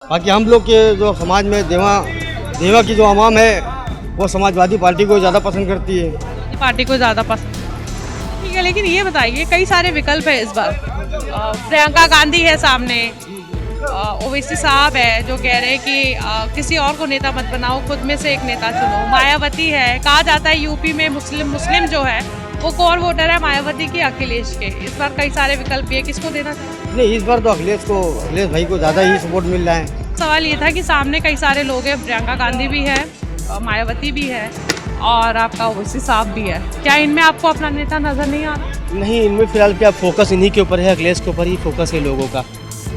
बाकी हम लोग के जो समाज में देवा की जो आवाम है वो समाजवादी पार्टी को ज़्यादा पसंद करती है। पार्टी को ज़्यादा पसंद, ठीक है। लेकिन ये बताइए, कई सारे विकल्प है इस बार। प्रियंका गांधी है सामने, ओवैसी साहब है जो कह रहे हैं कि किसी और को नेता मत बनाओ, खुद में से एक नेता चुनो। मायावती है, कहा जाता है यूपी में मुस्लिम जो है वो कौन वोटर है, मायावती की अखिलेश के। इस बार कई सारे विकल्प भी है, किसको देना चाहिए? नहीं, इस बार तो अखिलेश भाई को ज़्यादा ही सपोर्ट मिल रहा है। सवाल ये था कि सामने कई सारे लोग हैं, प्रियंका गांधी भी है, मायावती भी है और आपका ओवैसी साहब भी है। क्या इनमें आपको अपना नेता नजर नहीं आ रहा? नहीं, इनमें फिलहाल क्या फोकस इन्हीं के ऊपर है, अखिलेश के ऊपर ही फोकस है लोगों का।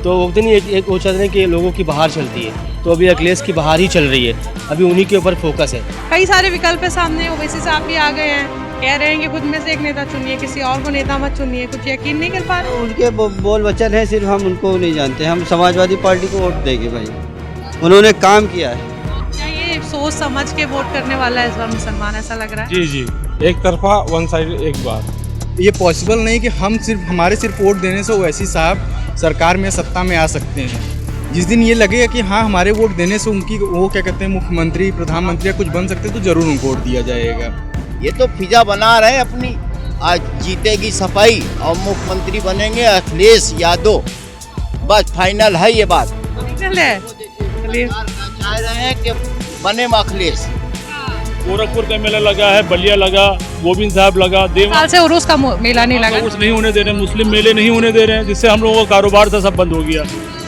तो वो दिन एक वो चल रहे हैं कि लोगों की बहार चलती है, तो अभी अखिलेश की बहार ही चल रही है, अभी उन्हीं के ऊपर फोकस है। कई सारे विकल्प है सामने, ओवैसी साहब भी आ गए हैं, कह रहे हैं कि खुद में से एक नेता चुनिए, किसी और को नेता मत चुनिए। कुछ यकीन नहीं कर पा रहे? उनके बोल वचन है, सिर्फ हम उनको नहीं जानते। हम समाजवादी पार्टी को वोट देंगे भाई, उन्होंने काम किया है। क्या ये सोच समझ के वोट करने वाला है इस बार मुसलमान, ऐसा लग रहा है? जी जी, एक तरफा वन साइड एक बार। ये पॉसिबल नहीं कि हमारे सिर्फ वोट देने से ओवैसी साहब सरकार में सत्ता में आ सकते हैं। जिस दिन ये लगेगा कि हाँ हमारे वोट देने से उनकी वो क्या कहते हैं मुख्यमंत्री प्रधानमंत्री या कुछ बन सकते हैं, तो जरूर उनको वोट दिया जाएगा। ये तो फिजा बना रहे हैं अपनी, आज जीतेगी सफाई और मुख्यमंत्री बनेंगे अखिलेश यादव, बस फाइनल है ये बात। फाइनल है, चलिए। चाह रहे हैं कि बने अखिलेश। गोरखपुर का मेला लगा है, बलिया लगा, गोविंद साहब लगा, साल से उर्स का मेला नहीं लगा। उर्स नहीं होने दे रहे, मुस्लिम मेले नहीं होने दे रहे हैं, जिससे हम लोगों का कारोबार था सब बंद हो गया।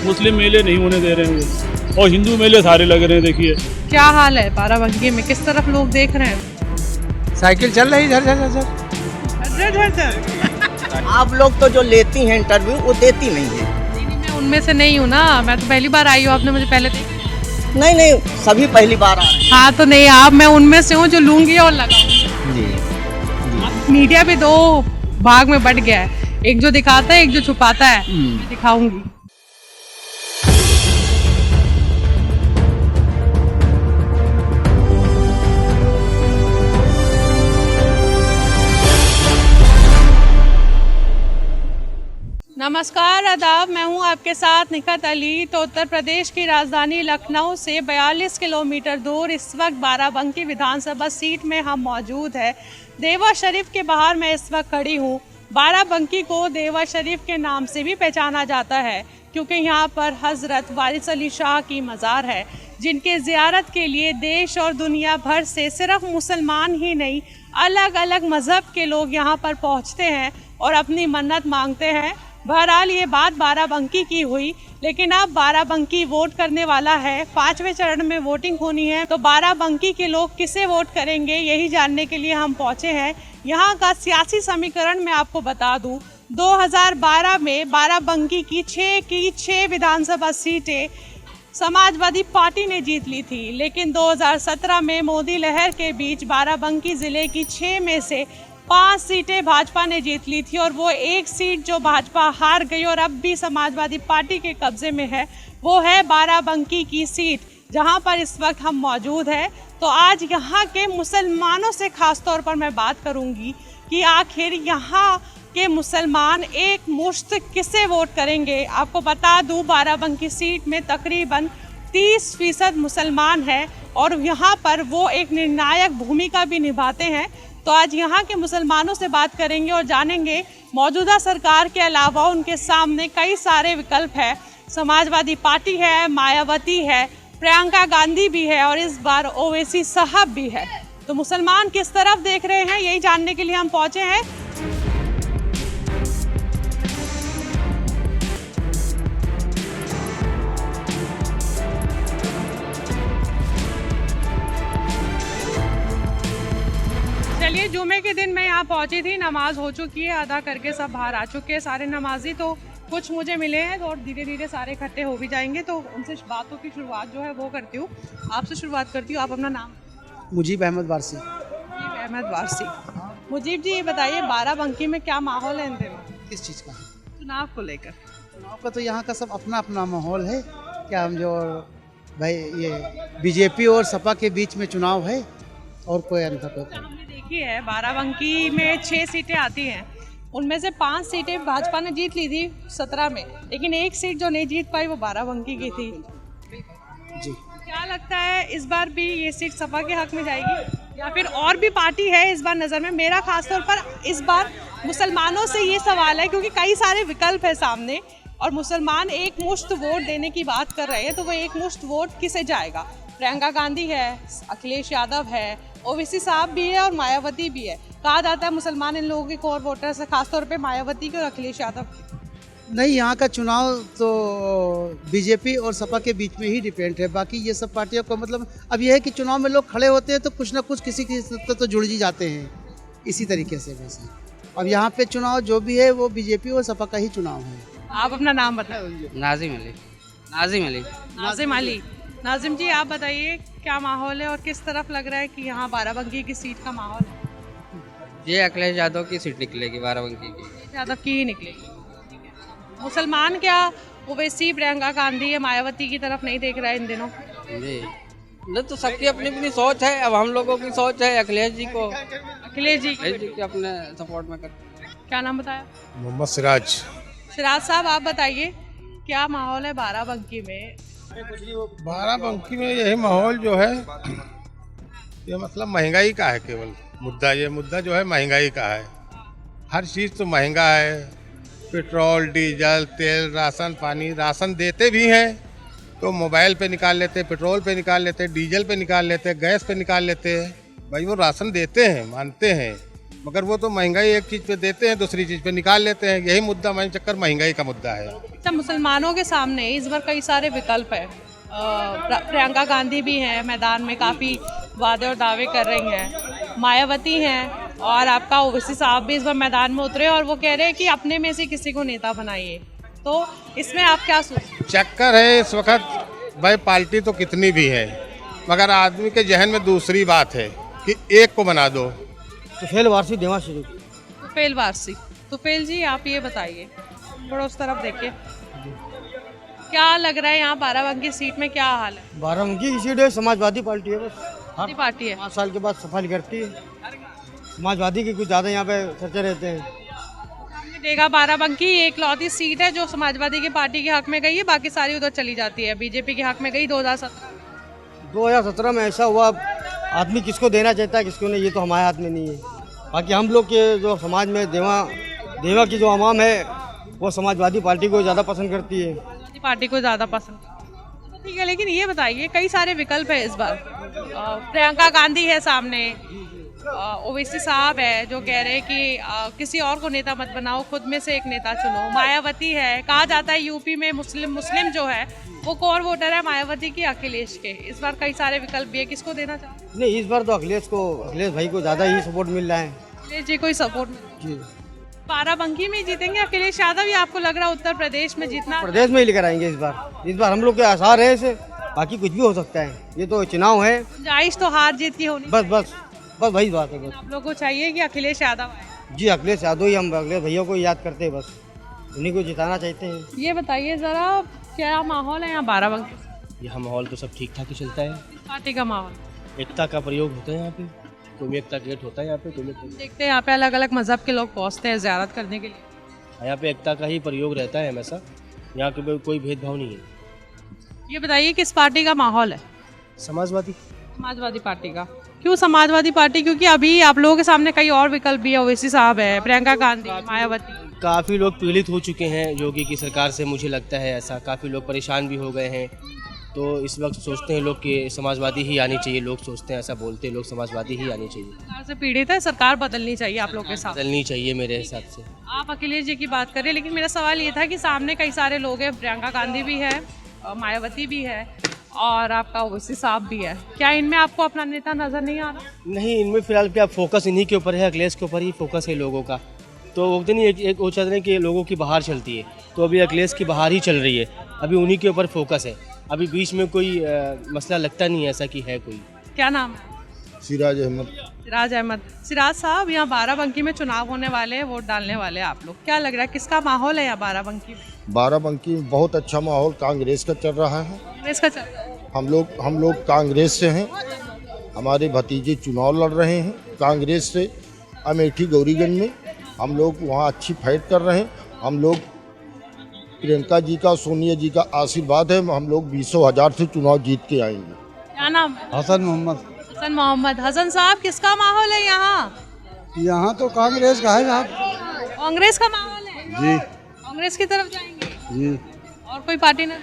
मुस्लिम मेले नहीं होने दे रहे हैं और हिंदू मेले सारे लग रहे हैं। देखिए क्या हाल है बाराबंकी में, किस तरफ लोग देख रहे हैं? साइकिल चल रही झर आप लोग तो जो लेती हैं इंटरव्यू वो देती नहीं है। नहीं, मैं उनमें से नहीं हूँ ना, मैं तो पहली बार आई हूँ, आपने मुझे पहले देखा? नहीं, सभी पहली बार आ रहे हैं। हाँ तो नहीं, आप मैं उनमें से हूँ जो लूंगी और लगाऊंगी। मीडिया भी दो भाग में बट गया है, एक जो दिखाता है, एक जो छुपाता है। मैं दिखाऊंगी। नमस्कार, आदाब, मैं हूं आपके साथ निखत अली। तो उत्तर प्रदेश की राजधानी लखनऊ से 42 किलोमीटर दूर इस वक्त बाराबंकी विधानसभा सीट में हम मौजूद है। देवा शरीफ के बाहर मैं इस वक्त खड़ी हूं। बाराबंकी को देवा शरीफ के नाम से भी पहचाना जाता है क्योंकि यहाँ पर हज़रत वारिस अली शाह की मज़ार है, जिनके ज़ियारत के लिए देश और दुनिया भर से सिर्फ मुसलमान ही नहीं, अलग अलग मज़हब के लोग यहाँ पर पहुँचते हैं और अपनी मन्नत मांगते हैं। बहरहाल ये बात बाराबंकी की हुई, लेकिन अब बाराबंकी वोट करने वाला है। 5वें चरण में वोटिंग होनी है, तो बाराबंकी के लोग किसे वोट करेंगे यही जानने के लिए हम पहुंचे हैं। यहाँ का सियासी समीकरण मैं आपको बता दूं, 2012 में बाराबंकी की 6 विधानसभा सीटें समाजवादी पार्टी ने जीत ली थी, लेकिन 2017 में मोदी लहर के बीच बाराबंकी ज़िले की 6 में से 5 सीटें भाजपा ने जीत ली थी और वो एक सीट जो भाजपा हार गई और अब भी समाजवादी पार्टी के कब्जे में है, वो है बाराबंकी की सीट, जहां पर इस वक्त हम मौजूद हैं। तो आज यहाँ के मुसलमानों से ख़ास तौर पर मैं बात करूँगी कि आखिर यहाँ के मुसलमान एक मुश्त किसे वोट करेंगे। आपको बता दूँ, बाराबंकी सीट में तकरीबन 30% मुसलमान है और यहाँ पर वो एक निर्णायक भूमिका भी निभाते हैं। तो आज यहाँ के मुसलमानों से बात करेंगे और जानेंगे मौजूदा सरकार के अलावा उनके सामने कई सारे विकल्प है। समाजवादी पार्टी है, मायावती है, प्रियंका गांधी भी है और इस बार ओवैसी साहब भी है। तो मुसलमान किस तरफ देख रहे हैं यही जानने के लिए हम पहुँचे हैं। चलिए, जुमे के दिन मैं यहाँ पहुँची थी, नमाज हो चुकी है, अदा करके सब बाहर आ चुके हैं सारे नमाजी। तो कुछ मुझे मिले हैं और धीरे धीरे सारे इकट्ठे हो भी जाएंगे, तो उनसे बातों की शुरुआत जो है वो करती हूँ। आपसे शुरुआत करती हूँ, आप अपना नाम? मुजीब अहमद वारसी। मुजीब अहमद वारसी। मुजीब जी, ये बताइए बाराबंकी में क्या माहौल है इन दिनों? किस चीज़ का? चुनाव को लेकर। चुनाव का तो यहाँ का सब अपना अपना माहौल है। क्या हम जो भाई ये बीजेपी और सपा के बीच में चुनाव है और कोई अंतर कोई। हमने देखी है बाराबंकी में 6 सीटें आती हैं, उनमें से 5 सीटें भाजपा ने जीत ली थी 17 में, लेकिन एक सीट जो नहीं जीत पाई वो बाराबंकी की थी। जी। क्या लगता है इस बार भी ये सीट सपा के हक में जाएगी या फिर और भी पार्टी है इस बार नज़र में? मेरा खासतौर पर इस बार मुसलमानों से ये सवाल है, क्योंकि कई सारे विकल्प है सामने और मुसलमान एक मुश्त वोट देने की बात कर रहे हैं, तो वो एक मुश्त वोट किसे जाएगा? प्रियंका गांधी है, अखिलेश यादव है, ओवैसी साहब भी है और मायावती भी है। कहा जाता है मुसलमान इन लोगों के कोर वोटर्स है, खासतौर पे मायावती के और अखिलेश यादव। नहीं, यहाँ का चुनाव तो बीजेपी और सपा के बीच में ही डिपेंड है। बाकी ये सब पार्टियों को मतलब अब यह है कि चुनाव में लोग खड़े होते हैं तो कुछ ना कुछ किसी की तो जुड़ ही जाते हैं, इसी तरीके से वैसे। अब यहाँ पे चुनाव जो भी है वो बीजेपी और सपा का ही चुनाव है। आप अपना नाम बताइए। नाजिम अली। नाजिम अली। नाजिम अली। नाजिम जी, आप बताइए क्या माहौल है और किस तरफ लग रहा है कि यहाँ बाराबंकी की सीट का माहौल है? ये अखिलेश यादव की सीट निकलेगी बाराबंकी की। यादव की ही निकलेगी। मुसलमान क्या ओवैसी, प्रियंका गांधी या मायावती की तरफ नहीं देख रहा है इन दिनों? जी नहीं, तो सबकी अपनी अपनी सोच है। अब हम लोगों की सोच है अखिलेश जी को, अखिलेश जी के अपने सपोर्ट में करते हैं। क्या नाम बताया? मोहम्मद सिराज। सिराज साहब, आप बताइए क्या माहौल है बाराबंकी में? बाराबंकी में यही माहौल जो है ये मतलब महंगाई का है। केवल मुद्दा ये मुद्दा जो है महंगाई का है। हर चीज़ तो महंगा है, पेट्रोल, डीजल, तेल, राशन पानी। राशन देते भी हैं तो मोबाइल पे निकाल लेते, पेट्रोल पे निकाल लेते, डीजल पे निकाल लेते, गैस पे निकाल लेते हैं। भाई वो राशन देते हैं, मानते हैं, मगर वो तो महंगाई एक चीज़ पे देते हैं, दूसरी चीज़ पे निकाल लेते हैं। यही मुद्दा मेन चक्कर महंगाई का मुद्दा है। अच्छा, मुसलमानों के सामने इस बार कई सारे विकल्प है। प्रियंका गांधी भी हैं मैदान में, काफ़ी वादे और दावे कर रही हैं। मायावती हैं और आपका ओवैसी साहब भी इस बार मैदान में उतरे और वो कह रहे हैं कि अपने में से किसी को नेता बनाइए। तो इसमें आप क्या सोचते? चक्कर है इस वक्त भाई, पार्टी तो कितनी भी है, मगर आदमी के जहन में दूसरी बात है कि एक को बना दो। तुफेल वारसी देवा शुरू। तुफेल वारसी। तुफेल जी, आप ये बताइए, थोड़ा उस तरफ देखिए, क्या लग रहा है यहाँ बाराबंकी सीट में क्या हाल है? बाराबंकी की सीट है समाजवादी पार्टी है, बस पार्टी है। 5 साल के बाद सफाई करती है। समाजवादी के कुछ ज़्यादा यहाँ पे चर्चे रहते हैं। देखा, बाराबंकी एक लौती सीट है जो समाजवादी की पार्टी के हक में गई है, बाकी सारी उधर चली जाती है। बीजेपी के हक में गई 2017 में ऐसा हुआ। आदमी किसको देना चाहता है किसको नहीं, ये तो हमारे हाथ में नहीं है। बाकी हम लोग के जो समाज में देवा की जो आवाम है वो समाजवादी पार्टी को ज़्यादा पसंद करती है। पार्टी को ज़्यादा पसंद, ठीक है। लेकिन ये बताइए, कई सारे विकल्प है इस बार। प्रियंका गांधी है सामने, ओवैसी साहब है जो कह रहे हैं कि किसी और को नेता मत बनाओ, खुद में से एक नेता चुनो। मायावती है, कहा जाता है यूपी में मुस्लिम जो है वो कोर वोटर है मायावती की, अखिलेश के। इस बार कई सारे विकल्प भी है, किसको देना चाहते? नहीं, इस बार तो अखिलेश भाई को ज़्यादा ही सपोर्ट मिल रहा है। अखिलेश जी को ही सपोर्ट जी। बाराबंकी में जीतेंगे अखिलेश यादव या आपको लग रहा है उत्तर प्रदेश में जीतना? प्रदेश में ही लेकर आएंगे इस बार हम लोग के आसार है इसे, बाकी कुछ भी हो सकता है। ये तो चुनाव है, गुंजाइश तो हार जीत की होनी। बस वही बात है। बस आप लोगों को चाहिए कि अखिलेश यादव आए? जी, अखिलेश यादव ही, हम अखिलेश भैया को याद करते हैं, बस उन्हीं को जिताना चाहते हैं। ये बताइए ज़रा, क्या माहौल है यहाँ बाराबंकी? यहाँ माहौल तो सब ठीक ठाक ही चलता है। पार्टी का माहौल, एकता का प्रयोग होता है यहाँ पे, कौमी एकता गेट होता है यहाँ पे। देखते हैं यहाँ पे अलग अलग मजहब के लोग पहुँचते हैं ज़ियारत करने के लिए। यहाँ पे एकता का ही प्रयोग रहता है हमेशा, यहाँ के कोई भेदभाव नहीं है। ये बताइए किस पार्टी का माहौल है? समाजवादी पार्टी का। क्यों समाजवादी पार्टी? क्योंकि अभी आप लोगों के सामने कई और विकल्प भी है। ओवैसी साहब है, प्रियंका गांधी, मायावती। काफ़ी लोग पीड़ित हो चुके हैं योगी की सरकार से, मुझे लगता है ऐसा। काफ़ी लोग परेशान भी हो गए हैं, तो इस वक्त सोचते हैं लोग कि समाजवादी ही आनी चाहिए। लोग सोचते हैं, ऐसा बोलते हैं लोग, समाजवादी ही आनी चाहिए। सरकार से पीड़ित है, सरकार बदलनी चाहिए आप लोग के साथ। बदलनी चाहिए मेरे हिसाब से। आप अखिलेश जी की बात करें, लेकिन मेरा सवाल ये था कि सामने कई सारे लोग हैं, प्रियंका गांधी भी है, मायावती भी है और आपका ओवैसी साहब भी है। क्या इनमें आपको अपना नेता नजर नहीं आ रहा? नहीं, इनमें फिलहाल क्या फोकस इन्हीं के ऊपर है, अखिलेश के ऊपर ही फोकस है लोगों का। तो वो दिन एक वो चाहते हैं कि लोगों की बहार चलती है, तो अभी अखिलेश की बहार ही चल रही है, अभी उन्हीं के ऊपर फोकस है। अभी बीच में कोई मसला लगता नहीं है ऐसा कि है कोई। क्या नाम है? सिराज अहमद। सिराज अहमद। सिराज साहब, यहाँ बाराबंकी में चुनाव होने वाले हैं, वोट डालने वाले हैं आप लोग। क्या लग रहा है किसका माहौल है यहाँ बाराबंकी में? बाराबंकी में बहुत अच्छा माहौल कांग्रेस का चल रहा है। कांग्रेस का चल रहा है। हम लोग कांग्रेस से हैं, हमारे भतीजे चुनाव लड़ रहे हैं कांग्रेस से। अमेठी गौरीगंज में हम लोग वहाँ अच्छी फाइट कर रहे हैं। हम लोग प्रियंका जी का, सोनिया जी का आशीर्वाद है। हम लोग 20,000 से चुनाव जीत के आएंगे। क्या नाम है? हसन मोहम्मद। हसन मोहम्मद। हसन साहब, किसका माहौल है यहाँ? यहाँ तो कांग्रेस का है साहब। कांग्रेस का माहौल है जी कांग्रेस की तरफ जाएंगे जी। और कोई पार्टी ना?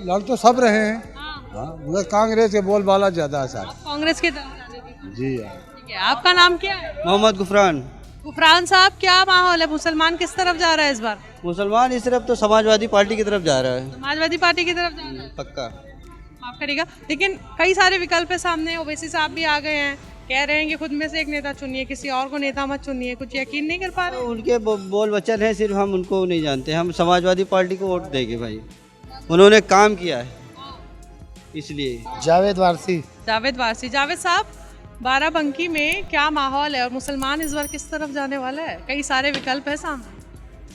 लड़ तो सब रहे हैं, हाँ, मगर कांग्रेस के बोलबाला ज्यादा है साहब। कांग्रेस की तरफ जाने की। जी ठीक है, आपका नाम क्या है? मोहम्मद गुफरान। गुफरान साहब, क्या माहौल है? मुसलमान किस तरफ जा रहा है इस बार? मुसलमान इस तरफ तो समाजवादी पार्टी की तरफ जा रहा है। समाजवादी पार्टी की तरफ जा रहा है। पक्का। माफ करिएगा, लेकिन कई सारे विकल्प है सामने। ओवैसी साहब भी आ गए हैं, कह रहे हैं कि खुद में से एक नेता चुनिए, किसी और को नेता मत चुनिए। कुछ यकीन नहीं कर पा रहे? उनके बोल वचन है, सिर्फ हम उनको नहीं जानते। हम समाजवादी पार्टी को वोट देंगे भाई, उन्होंने काम किया है इसलिए। जावेद वारसी। जावेद वारसी। जावेद साहब, बाराबंकी में क्या माहौल है और मुसलमान इस बार किस तरफ जाने वाला है? कई सारे विकल्प है सामने।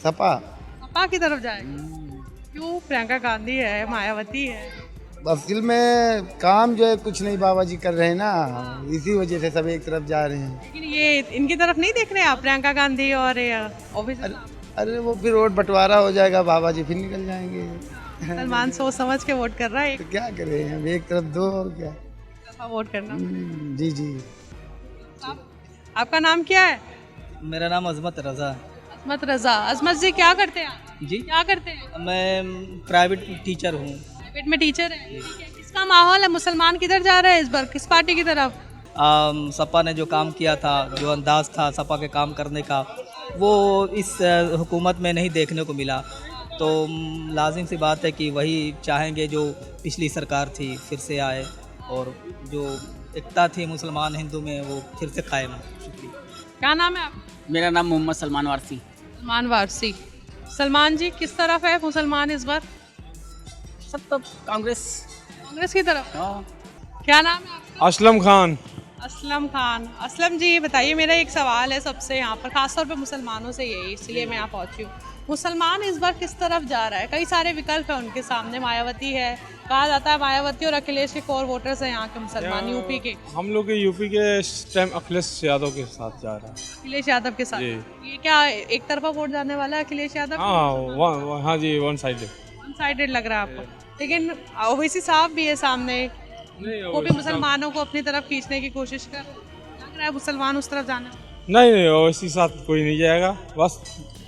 सपा। सपा की तरफ जाएगा। क्यों? प्रियंका गांधी है, मायावती है। असल में काम जो है कुछ नहीं बाबा जी कर रहे हैं ना, इसी वजह से सब एक तरफ जा रहे हैं। लेकिन ये इनकी तरफ नहीं देख रहे आप, प्रियंका गांधी और ओवैसी? अरे वो फिर वोट बंटवारा हो जाएगा, बाबा जी फिर निकल जाएंगे। सलमान सोच समझ के वोट कर रहा है, तो क्या करें, हम एक तरफ दो और क्या। वोट करना। जी जी। आपका नाम क्या है? मेरा नाम अजमत रज़ा। अजमत रजा। अजमत जी, क्या करते हैं आप? जी, क्या करते हैं? मैं प्राइवेट टीचर हूँ। प्राइवेट में टीचर है। ठीक है, किसका माहौल है? मुसलमान किधर जा रहा है इस बार? किस पार्टी की तरफ? सपा ने जो काम किया था, जो अंदाज था सपा के काम करने का, वो इस हुकूमत में नहीं देखने को मिला। तो लाजिम सी बात है कि वही चाहेंगे जो पिछली सरकार थी फिर से आए, और जो एकता थी मुसलमान हिंदू में वो फिर से कायम हो। शुक्रिया। क्या नाम है आप? मेरा नाम मोहम्मद सलमान वारसी। सलमान वारसी। सलमान जी, किस तरफ है मुसलमान इस बार? सब तो कांग्रेस। कांग्रेस की तरफ। क्या नाम है आपका? असलम खान। असलम खान। असलम जी, बताइए, मेरा एक सवाल है सबसे यहाँ पर, खासतौर पे मुसलमानों से, यही इसलिए मैं यहाँ पहुँची हूँ। मुसलमान इस बार किस तरफ जा रहा है? कई सारे विकल्प है उनके सामने। मायावती है, कहा जाता है मायावती और अखिलेश के कोर वोटर्स हैं यहाँ के मुसलमान, यूपी के। हम लोग के यूपी के इस टाइम अखिलेश यादव के साथ जा रहा है। अखिलेश यादव के साथ। ये क्या एक तरफा वोट जाने वाला है अखिलेश यादव? हाँ जी, वन साइडेड। वन साइडेड लग रहा है आपको? लेकिन ओवैसी साहब भी है सामने, वो भी मुसलमानों को अपनी तरफ खींचने की कोशिश कर, लग रहा है मुसलमान उस तरफ जाने। नहीं, ओवैसी साथ कोई नहीं जाएगा, बस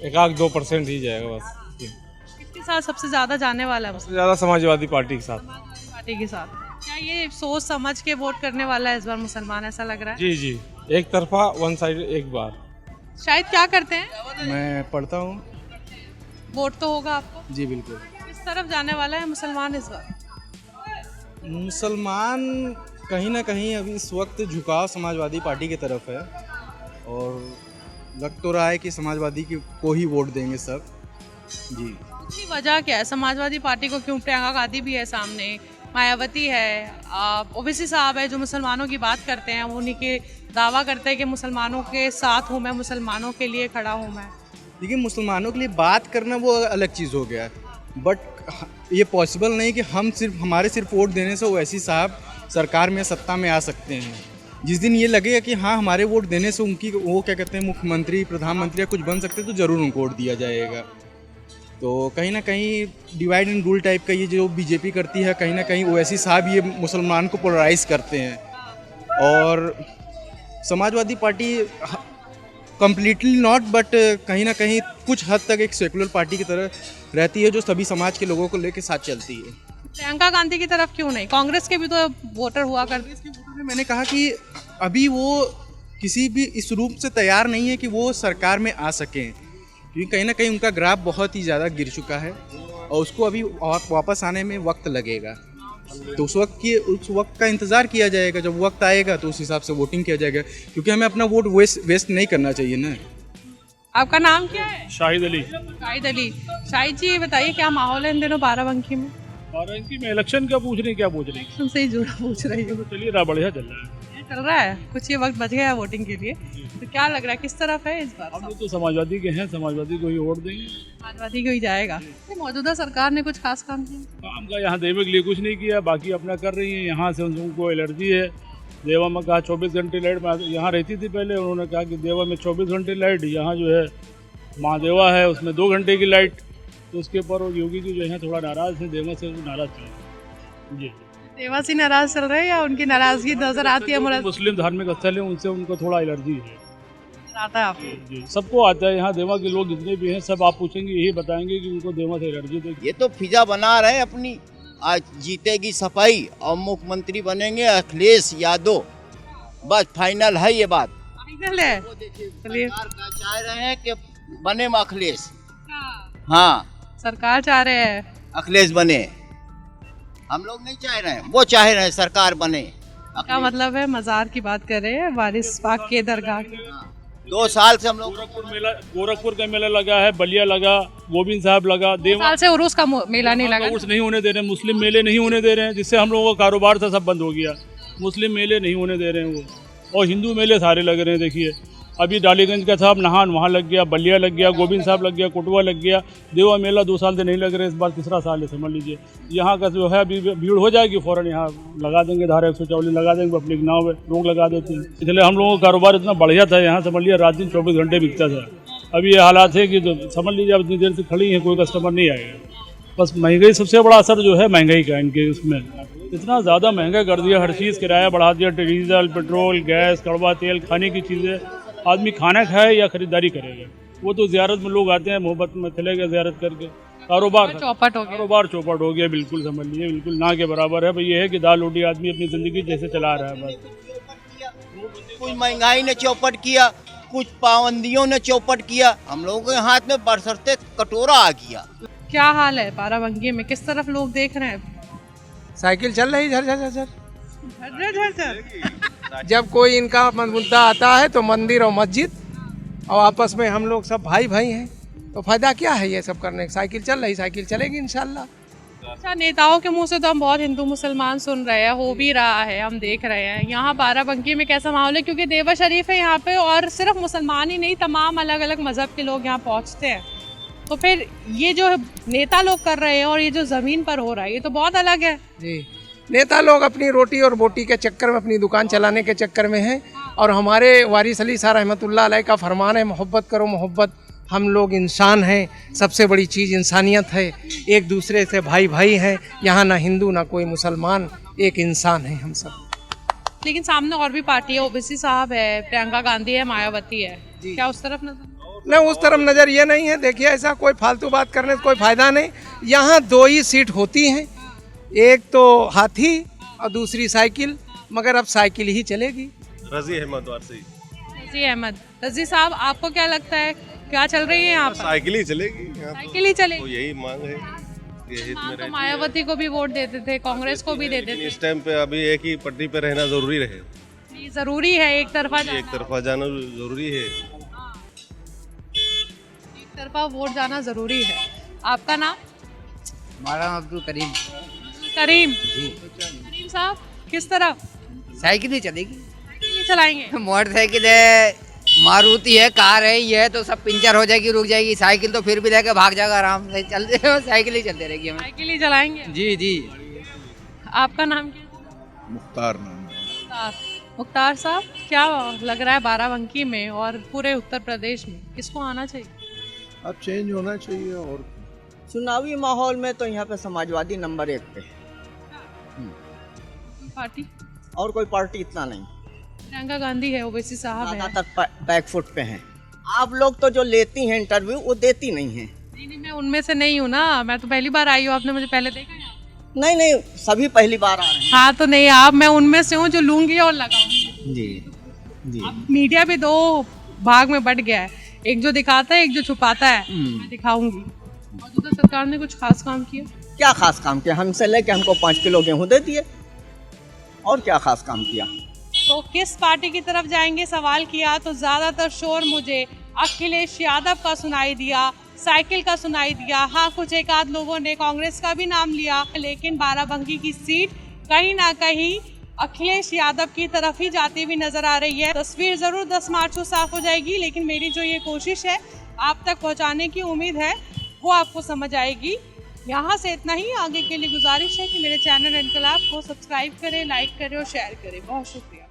1-2% ही जाएगा बस। किसके साथ सबसे ज्यादा जाने वाला है? सबसे ज़्यादा समाजवादी पार्टी के साथ। समाजवादी पार्टी के साथ। क्या ये सोच समझ के वोट करने वाला है इस बार मुसलमान, ऐसा लग रहा है? जी जी, एक तरफा, वन साइड, एक बार। शायद क्या करते हैं? मैं पढ़ता हूँ। वोट तो होगा आपको? जी बिल्कुल। किस तरफ जाने वाला है मुसलमान इस बार? मुसलमान कहीं ना कहीं अभी इस वक्त झुकाव समाजवादी पार्टी की तरफ है, और लग तो रहा है कि समाजवादी को ही वोट देंगे सब। जी। उसकी वजह क्या है? समाजवादी पार्टी को क्यों? प्रियंका गांधी भी है सामने, मायावती है, ओवैसी साहब है जो मुसलमानों की बात करते हैं, वो उन्हीं के दावा करते हैं कि मुसलमानों के साथ हूँ मैं, मुसलमानों के लिए खड़ा हूँ मैं। देखिए, मुसलमानों के लिए बात करना वो अलग चीज़ हो गया है, बट ये पॉसिबल नहीं कि हम हमारे सिर्फ वोट देने से ओवैसी साहब सरकार में, सत्ता में आ सकते हैं। जिस दिन ये लगेगा कि हाँ हमारे वोट देने से उनकी वो क्या कहते हैं मुख्यमंत्री, प्रधानमंत्री या कुछ बन सकते हैं, तो ज़रूर उनको वोट दिया जाएगा। तो कहीं ना कहीं डिवाइड एंड रूल टाइप का ये जो बीजेपी करती है, कहीं ना कहीं ओवैसी साहब ये मुसलमान को पोलराइज करते हैं। और Samajwadi party completely not, but कहीं ना कहीं कुछ हद तक एक सेकुलर पार्टी की तरह रहती है, जो सभी समाज के लोगों को लेकर साथ चलती है। प्रियंका गांधी की तरफ क्यों नहीं? कांग्रेस के भी तो वोटर हुआ करते। मैंने कहा कि अभी वो किसी भी इस रूप से तैयार नहीं है कि वो सरकार में आ सकें, क्योंकि कहीं ना कहीं उनका ग्राफ बहुत ही ज़्यादा गिर चुका है और उसको अभी वापस आने में वक्त लगेगा। तो उस वक्त का इंतज़ार किया जाएगा, जब वक्त आएगा तो उस हिसाब से वोटिंग किया जाएगा, क्योंकि हमें अपना वोट वेस्ट नहीं करना चाहिए ना। आपका नाम क्या है? शाहिद अली। शाहिद अली। शाहिद जी, ये बताइए, क्या माहौल है इन दिनों बाराबंकी में? बाराबंकी में इलेक्शन क्या पूछ रही? तुमसे ही जुड़ा पूछ रही हूँ। चलिए रहा, बढ़िया चल रहा है। चल रहा है, कुछ ये वक्त बच गया है वोटिंग के लिए, तो क्या लग रहा है किस तरफ है इस बार? हम लोग तो समाजवादी के हैं, समाजवादी को ही वोट देंगे। समाजवादी को ही जाएगा। मौजूदा सरकार ने कुछ खास काम किया? काम का यहाँ देवे के लिए कुछ नहीं किया, बाकी अपना कर रही है। यहाँ से उनको एलर्जी है। देवा में कहा 24 घंटे लाइट, यहाँ रहती थी पहले, उन्होंने कहा कि देवा में 24 घंटे लाइट, यहाँ जो है महादेवा है उसमें 2 घंटे की लाइट। तो उसके ऊपर योगी जी जो है थोड़ा नाराज़ है, देवा से नाराज़ थे जी। देवा से नाराज चल रहे हैं या उनकी नाराजगी नजर आती है? मुस्लिम धार्मिक स्थल है, उनसे उनको थोड़ा एलर्जी है आता है आपको? जी, सबको आता है। यहाँ देवा के लोग जितने भी हैं सब आप पूछेंगे यही बताएंगे कि उनको देवा से एलर्जी है। ये तो फिजा बना रहे हैं अपनी। आज जीतेगी सफाई और मुख्यमंत्री बनेंगे अखिलेश यादव, बस फाइनल है ये बात। फाइनल है। चलिए, सरकार का चाह रहे हैं कि बने अखिलेश। हाँ, सरकार चाह रहे हैं अखिलेश बने, हम लोग नहीं चाह रहे हैं, वो चाह रहे हैं सरकार बने। क्या मतलब है? मजार की बात कर रहे हैं, वारिस पाक के दरगाह की। 2 साल से हम लोग गोरखपुर का मेला लगा है, बलिया लगा, गोविंद साहब लगा, 2 साल से उर्स का मेला नहीं लगा। उर्स नहीं होने दे रहे हैं, मुस्लिम मेले नहीं होने दे रहे हैं, जिससे हम लोगों का कारोबार था सब बंद हो गया। मुस्लिम मेले नहीं होने दे रहे हैं वो, और हिंदू मेले सारे लग रहे हैं। देखिए अभी डालीगंज का साहब नहान वहाँ लग गया, बलिया लग गया, गोविंद साहब लग गया, कोटवा लग गया। देवा मेला 2 साल से नहीं लग रहे, इस बार 3रा साल है, समझ लीजिए। यहाँ का जो है अभी भीड़ हो जाएगी, फ़ौरन यहाँ लगा देंगे, धारा 144 लगा देंगे, पब्लिक नाव में रोक लगा देते हैं। इसलिए हम लोगों का कारोबार इतना बढ़िया था, यहाँ समझ लिया रात दिन 24 घंटे बिकता था। अभी ये हालात है कि तो समझ लीजिए अब इतनी देर से खड़ी हैं, कोई कस्टमर नहीं आएगा। बस महंगाई सबसे बड़ा असर जो है महंगाई का इनके उसमें इतना ज़्यादा महंगा कर दिया, हर चीज़ किराया बढ़ा दिया, डीजल, पेट्रोल, गैस, कड़वा तेल, खाने की चीज़ें। आदमी खाना खाए या खरीदारी करेगा? वो तो ज़ियारत में लोग आते हैं, मोहब्बत में चले गए ज़ियारत करके, कारोबार चौपट हो गया। कारोबार चौपट हो गया, बिल्कुल समझ लीजिए, बिल्कुल ना के बराबर है। भाई ये है कि दाल रोटी आदमी अपनी ज़िंदगी जैसे चला रहा है बस। कुछ महंगाई ने चौपट किया, कुछ पाबंदियों ने चौपट किया, हम लोगों के हाथ में बरसते कटोरा आ गया। क्या हाल है बाराबंकी में? किस तरफ लोग देख रहे हैं? साइकिल चल रही झर झर झर। झर जब कोई इनका मुद्दा आता है तो मंदिर और मस्जिद और आपस में हम लोग सब भाई भाई हैं, तो फायदा क्या है ये सब करने? साइकिल चल रही, साइकिल चलेगी इंशाल्लाह। अच्छा, नेताओं के मुंह से तो हम बहुत हिंदू मुसलमान सुन रहे हैं, हो भी रहा है, हम देख रहे हैं। यहाँ बाराबंकी में कैसा माहौल है? क्योंकि देवा शरीफ है यहाँ पे, और सिर्फ मुसलमान ही नहीं, तमाम अलग अलग मजहब के लोग यहाँ पहुँचते हैं। तो फिर ये जो नेता लोग कर रहे हैं और ये जो ज़मीन पर हो रहा है, ये तो बहुत अलग है। जी, नेता लोग अपनी रोटी और बोटी के चक्कर में, अपनी दुकान चलाने के चक्कर में हैं, और हमारे वारिस अली शाह रहमतुल्लाह अलैह का फरमान है, मोहब्बत करो मोहब्बत। हम लोग इंसान हैं, सबसे बड़ी चीज़ इंसानियत है, एक दूसरे से भाई भाई हैं। यहाँ ना हिंदू ना कोई मुसलमान, एक इंसान है हम सब। लेकिन सामने और भी पार्टी है, ओबीसी साहब है, प्रियंका गांधी है, मायावती है, क्या उस तरफ नजर? न उस तरफ नज़र ये नहीं है। देखिए, ऐसा कोई फालतू बात करने से कोई फ़ायदा नहीं। यहाँ 2 ही सीट होती हैं, एक तो हाथी और दूसरी साइकिल, मगर अब साइकिल ही चलेगी। रजी अहमद वारसी। रजी अहमद। रजी साहब, आपको क्या लगता है क्या चल रही है यहाँ पर? साइकिल ही चलेगी, साइकिल ही चलेगी, तो यही मांग है। तो मायावती को भी वोट देते थे, कांग्रेस को भी देते थे। इस टाइम पे अभी एक ही पटरी पे रहना जरूरी रहे, ये जरूरी है, एक तरफा जाना जरूरी है, एक तरफा वोट जाना जरूरी है। आपका नाम? हमारा अब्दुल करीम। करीम जी। करीम साहब, किस तरफ? साइकिल ही चलेगी। साइकिल ही चलाएंगे? मोटरसाइकिल है, मारुति है, कार है, ये है तो सब पंचर हो जाएगी, रुक जाएगी। साइकिल तो फिर भी लेके भाग जाएगा आराम से, चलते हो साइकिल ही चलते रहेगी हमें। साइकिल ही चलाएंगे? जी जी। आपका नाम क्या? मुख्तार नाम। मुख्तार साहब, क्या लग रहा है बाराबंकी में और पूरे उत्तर प्रदेश में किसको आना चाहिए? अब चेंज होना चाहिए। और चुनावी माहौल में तो यहाँ पे समाजवादी नंबर 1 पे, पार्टी और कोई पार्टी इतना नहीं। प्रियंका गांधी है, ओवैसी साहब है, ज़्यादातर बैकफुट पे हैं। आप लोग तो जो लेती हैं इंटरव्यू, वो देती नहीं हैं। नहीं, मैं उनमें से नहीं हूँ ना, मैं तो पहली बार आई हूँ, आपने मुझे पहले देखा है? नहीं, सभी पहली बार आ रहे हैं। हाँ, तो नहीं, आप, मैं उनमें से हूँ जो लूंगी और लगाऊंगी। जी जी। मीडिया भी 2 भाग में बट गया है, एक जो दिखाता है, एक जो छुपाता है। मैं दिखाऊंगी। मौजूदा सरकार ने कुछ खास काम किया? क्या खास काम किया? हमसे लेके हमको 5 किलो गेहूँ दे दिए, और क्या खास काम किया? तो किस पार्टी की तरफ जाएंगे सवाल किया तो ज़्यादातर शोर मुझे अखिलेश यादव का सुनाई दिया, साइकिल का सुनाई दिया। हाँ, कुछ एक आध लोगों ने कांग्रेस का भी नाम लिया, लेकिन बाराबंकी की सीट कहीं ना कहीं अखिलेश यादव की तरफ ही जाती हुई नजर आ रही है। तस्वीर ज़रूर 10 मार्च को साफ हो जाएगी, लेकिन मेरी जो ये कोशिश है आप तक पहुँचाने की उम्मीद है, वो आपको समझ आएगी। यहाँ से इतना ही। आगे के लिए गुजारिश है कि मेरे चैनल इनकलाब को सब्सक्राइब करें, लाइक करें और शेयर करें। बहुत शुक्रिया।